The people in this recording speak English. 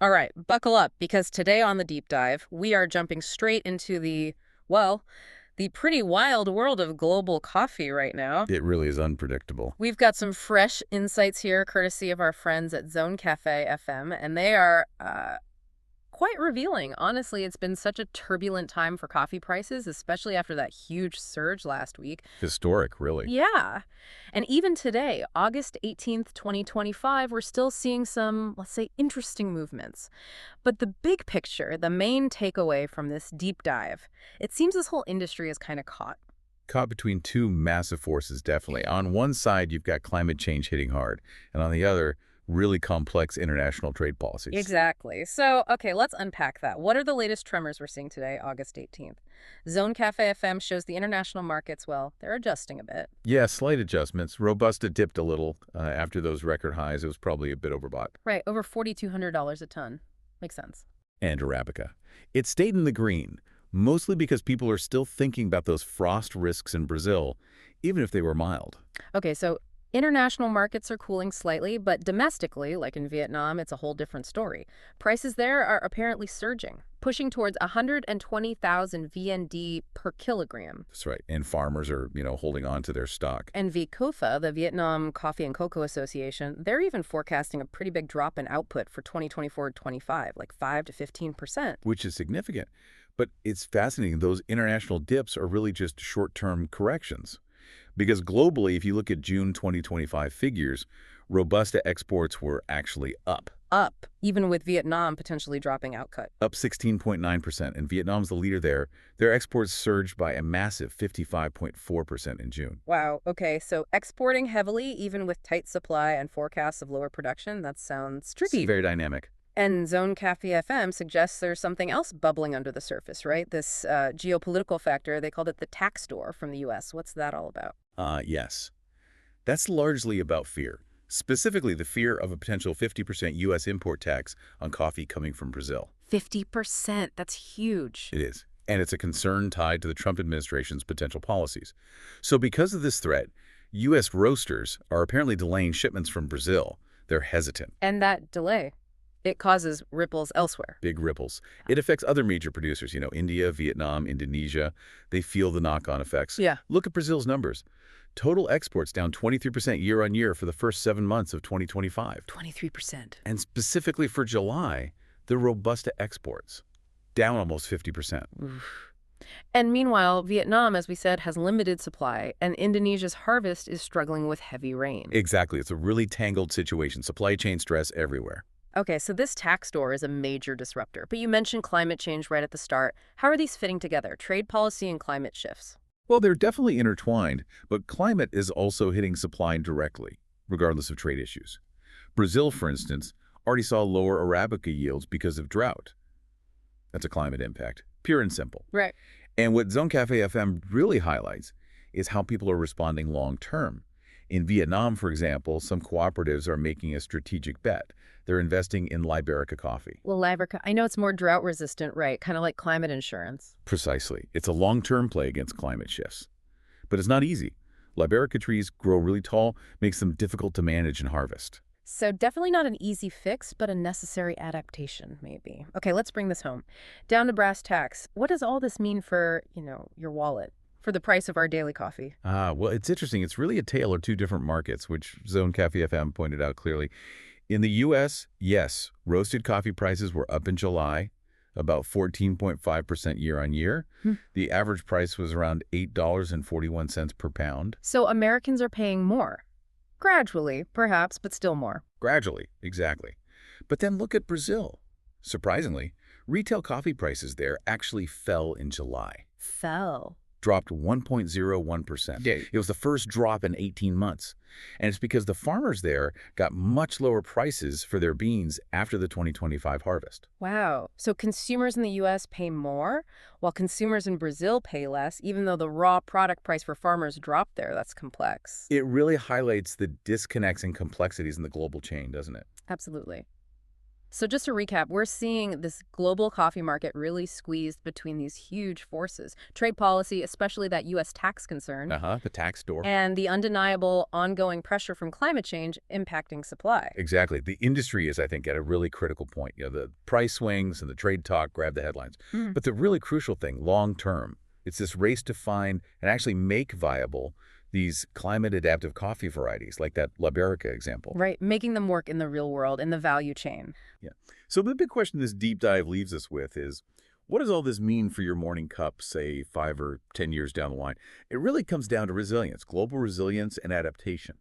All right, buckle up because today on the deep dive, we are jumping straight into well, the pretty wild world of global coffee right now. It really is unpredictable. We've got some fresh insights here, courtesy of our friends at ZoneCafeFM, and they are quite revealing. Honestly, it's been such a turbulent time for coffee prices, especially after that huge surge last week. Historic, really. Yeah. And even today, August 18th, 2025, we're still seeing some, let's say, interesting movements. But the big picture, the main takeaway from this deep dive, it seems this whole industry is kind of caught. Caught between two massive forces, definitely. On one side, you've got climate change hitting hard, and on the other, really complex international trade policies. Exactly. So, okay, let's unpack that. What are the latest tremors we're seeing today, August 18th? Zone Cafe FM shows the international markets, well, they're adjusting a bit. Yeah, slight adjustments. Robusta dipped a little after those record highs. It was probably a bit overbought. Right, over $4,200 a ton. Makes sense. And Arabica. It stayed in the green, mostly because people are still thinking about those frost risks in Brazil, even if they were mild. Okay, so international markets are cooling slightly, but domestically, like in Vietnam, it's a whole different story. Prices there are apparently surging, pushing towards 120,000 VND per kilogram. That's right. And farmers are, holding on to their stock. And VCOFA, the Vietnam Coffee and Cocoa Association, they're even forecasting a pretty big drop in output for 2024-25, like 5 to 15%. Which is significant. But it's fascinating. Those international dips are really just short-term corrections. Because globally, if you look at June 2025 figures, Robusta exports were actually up. Up, even with Vietnam potentially dropping output. Up 16.9%, and Vietnam's the leader there. Their exports surged by a massive 55.4% in June. Wow, okay, so exporting heavily, even with tight supply and forecasts of lower production, that sounds tricky. It's very dynamic. And Zone Cafe FM suggests there's something else bubbling under the surface, right? This geopolitical factor, they called it the tax door from the U.S. What's that all about? Yes. That's largely about fear, specifically the fear of a potential 50% U.S. import tax on coffee coming from Brazil. 50%, that's huge. It is. And it's a concern tied to the Trump administration's potential policies. So because of this threat, U.S. roasters are apparently delaying shipments from Brazil. They're hesitant. And that delay, it causes ripples elsewhere. Big ripples. It affects other major producers, India, Vietnam, Indonesia. They feel the knock-on effects. Yeah. Look at Brazil's numbers. Total exports down 23% year-on-year for the first 7 months of 2025. 23%. And specifically for July, the Robusta exports down almost 50%. Oof. And meanwhile, Vietnam, as we said, has limited supply, and Indonesia's harvest is struggling with heavy rain. Exactly. It's a really tangled situation. Supply chain stress everywhere. Okay, so this tax door is a major disruptor, but you mentioned climate change right at the start. How are these fitting together, trade policy and climate shifts? Well, they're definitely intertwined, but climate is also hitting supply directly, regardless of trade issues. Brazil, for instance, already saw lower Arabica yields because of drought. That's a climate impact, pure and simple. Right. And what Zone Cafe FM really highlights is how people are responding long-term. In Vietnam, for example, some cooperatives are making a strategic bet. They're investing in Arabica coffee. Well, Arabica, I know it's more drought resistant, right? Kind of like climate insurance. Precisely. It's a long-term play against climate shifts. But it's not easy. Arabica trees grow really tall, makes them difficult to manage and harvest. So definitely not an easy fix, but a necessary adaptation, maybe. Okay, let's bring this home. Down to brass tacks. What does all this mean for, your wallet? For the price of our daily coffee? Well, it's interesting. It's really a tale of two different markets, which Zone Cafe FM pointed out clearly. In the U.S., yes, roasted coffee prices were up in July, about 14.5% year-on-year. The average price was around $8.41 per pound. So Americans are paying more. Gradually, perhaps, but still more. Gradually, exactly. But then look at Brazil. Surprisingly, retail coffee prices there actually fell in July. Fell. Dropped 1.01%. Yeah. It was the first drop in 18 months. And it's because the farmers there got much lower prices for their beans after the 2025 harvest. Wow. So consumers in the U.S. pay more, while consumers in Brazil pay less, even though the raw product price for farmers dropped there. That's complex. It really highlights the disconnects and complexities in the global chain, doesn't it? Absolutely. So just to recap, we're seeing this global coffee market really squeezed between these huge forces. Trade policy, especially that U.S. tax concern, The tax door. and the undeniable ongoing pressure from climate change impacting supply. Exactly. The industry is, I think, at a really critical point. The price swings and the trade talk grab the headlines. Mm. But the really crucial thing, long term, it's this race to find and actually make viable these climate-adaptive coffee varieties, like that Arabica example. Right, making them work in the real world, in the value chain. Yeah. So the big question this deep dive leaves us with is, what does all this mean for your morning cup, say, 5 or 10 years down the line? It really comes down to resilience, global resilience and adaptation.